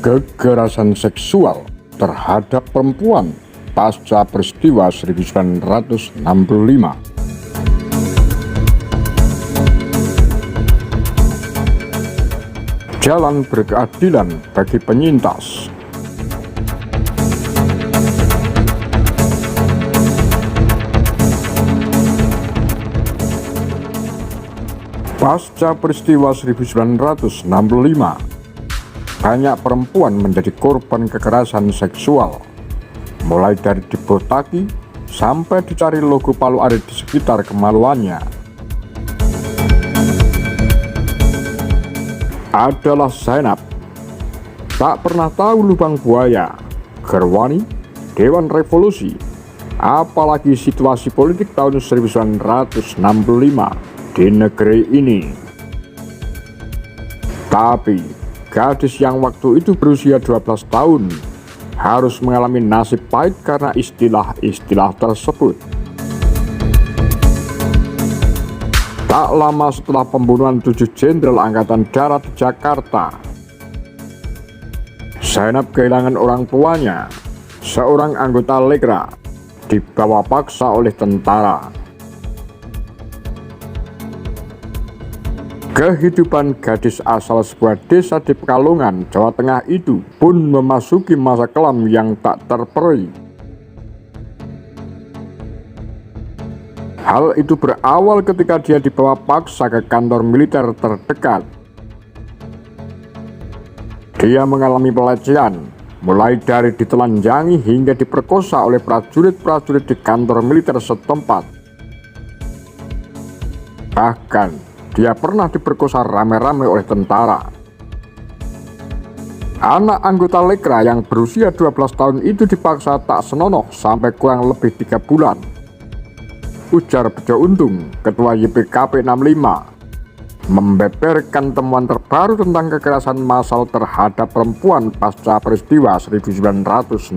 Kekerasan seksual terhadap perempuan pasca peristiwa 1965. Jalan berkeadilan bagi penyintas. Pasca peristiwa 1965, banyak perempuan menjadi korban kekerasan seksual, mulai dari dibotaki sampai dicari logo palu arit di sekitar kemaluannya. Adalah Zainab, tak pernah tahu lubang buaya, Gerwani, Dewan Revolusi, apalagi situasi politik tahun 1965 di negeri ini. Tapi gadis yang waktu itu berusia 12 tahun harus mengalami nasib pahit karena istilah-istilah tersebut. Tak lama setelah pembunuhan 7 jenderal Angkatan Darat di Jakarta, Zainab kehilangan orang tuanya, seorang anggota Lekra, dibawa paksa oleh tentara. Kehidupan gadis asal sebuah desa di Pekalongan, Jawa Tengah itu pun memasuki masa kelam yang tak terperi. Hal itu berawal ketika dia dibawa paksa ke kantor militer terdekat. Dia mengalami pelecehan, mulai dari ditelanjangi hingga diperkosa oleh prajurit-prajurit di kantor militer setempat. Bahkan dia pernah diperkosa rame-rame oleh tentara. Anak anggota Lekra yang berusia 12 tahun itu dipaksa tak senonoh sampai kurang lebih 3 bulan. Ujar Bejo Untung, Ketua YPKP 65, membeberkan temuan terbaru tentang kekerasan massal terhadap perempuan pasca peristiwa 1965.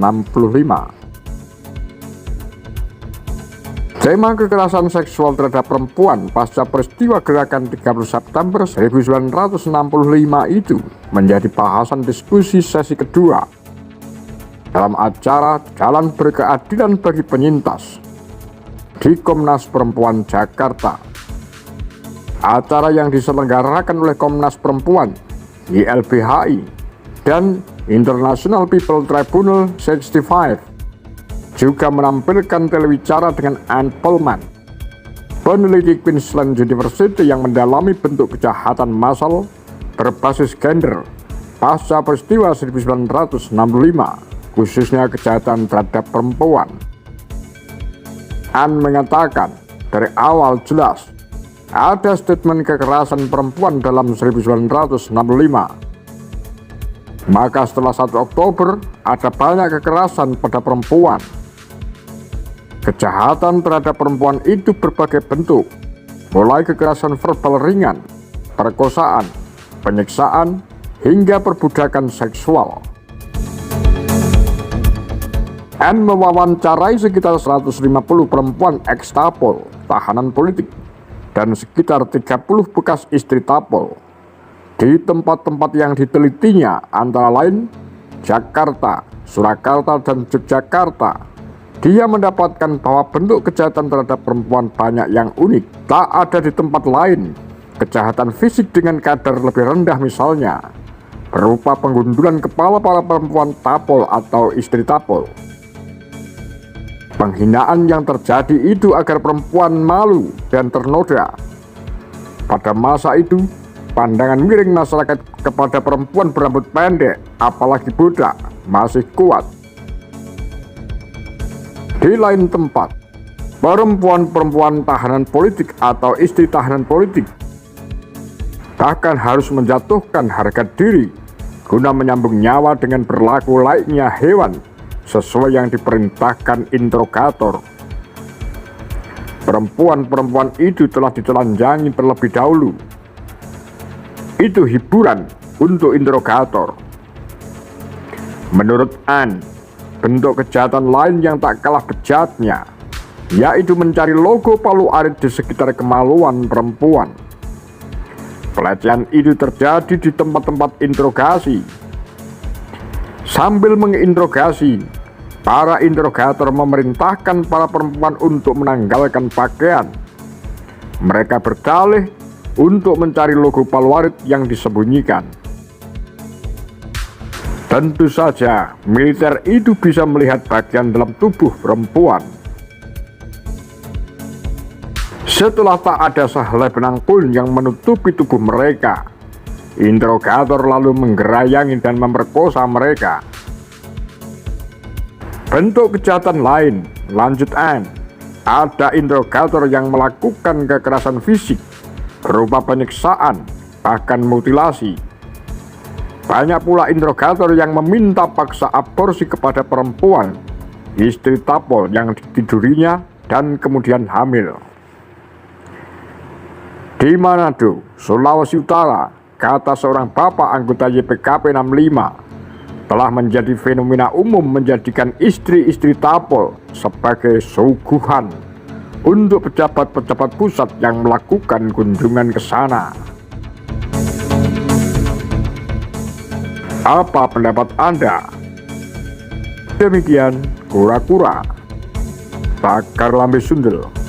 Tema kekerasan seksual terhadap perempuan pasca peristiwa gerakan 30 September 1965 itu menjadi bahasan diskusi sesi kedua dalam acara Jalan Berkeadilan bagi Penyintas di Komnas Perempuan Jakarta. Acara yang diselenggarakan oleh Komnas Perempuan, YLBHI, dan International People Tribunal 65 juga menampilkan telewicara dengan Anne Pullman, peneliti Queensland University yang mendalami bentuk kejahatan massal berbasis gender pasca peristiwa 1965, khususnya kejahatan terhadap perempuan. Anne mengatakan dari awal jelas ada statement kekerasan perempuan dalam 1965. Maka setelah 1 Oktober ada banyak kekerasan pada perempuan. Kejahatan terhadap perempuan itu berbagai bentuk, mulai kekerasan verbal ringan, perkosaan, penyiksaan, hingga perbudakan seksual. Anne mewawancarai sekitar 150 perempuan ex-Tapol, tahanan politik, dan sekitar 30 bekas istri Tapol di tempat-tempat yang ditelitinya, antara lain Jakarta, Surakarta, dan Yogyakarta. Dia mendapatkan bahwa bentuk kejahatan terhadap perempuan banyak yang unik, tak ada di tempat lain. Kejahatan fisik dengan kadar lebih rendah misalnya, berupa penggundulan kepala para perempuan Tapol atau istri Tapol. Penghinaan yang terjadi itu agar perempuan malu dan ternoda. Pada masa itu, pandangan miring masyarakat kepada perempuan berambut pendek, apalagi budak, masih kuat. Di lain tempat, perempuan-perempuan tahanan politik atau istri tahanan politik bahkan harus menjatuhkan harga diri guna menyambung nyawa dengan berlaku layaknya hewan sesuai yang diperintahkan interrogator. Perempuan-perempuan itu telah ditelanjangi terlebih dahulu. Itu hiburan untuk interrogator. Menurut Anne, bentuk kejahatan lain yang tak kalah bejatnya, yaitu mencari logo palu arit di sekitar kemaluan perempuan. Pelecehan itu terjadi di tempat-tempat interogasi, Sambil menginterogasi, para interogator memerintahkan para perempuan untuk menanggalkan pakaian. Mereka berdalih untuk mencari logo Paluarit yang disembunyikan. Tentu saja, militer itu bisa melihat bagian dalam tubuh perempuan. Setelah tak ada sehelai benang pun yang menutupi tubuh mereka, interogator lalu menggerayangi dan memerkosa mereka. Bentuk kejahatan lain, lanjut N. Ada interogator yang melakukan kekerasan fisik berupa penyiksaan, bahkan mutilasi. Banyak pula interogator yang meminta paksa aborsi kepada perempuan, istri tapol yang ditidurinya dan kemudian hamil. Di Manado, Sulawesi Utara, kata seorang bapak anggota YPKP 65, telah menjadi fenomena umum menjadikan istri-istri tapol sebagai suguhan untuk pejabat-pejabat pusat yang melakukan kunjungan ke sana. Apa pendapat Anda? Demikian Kura-Kura Bakar Lambe Sundel.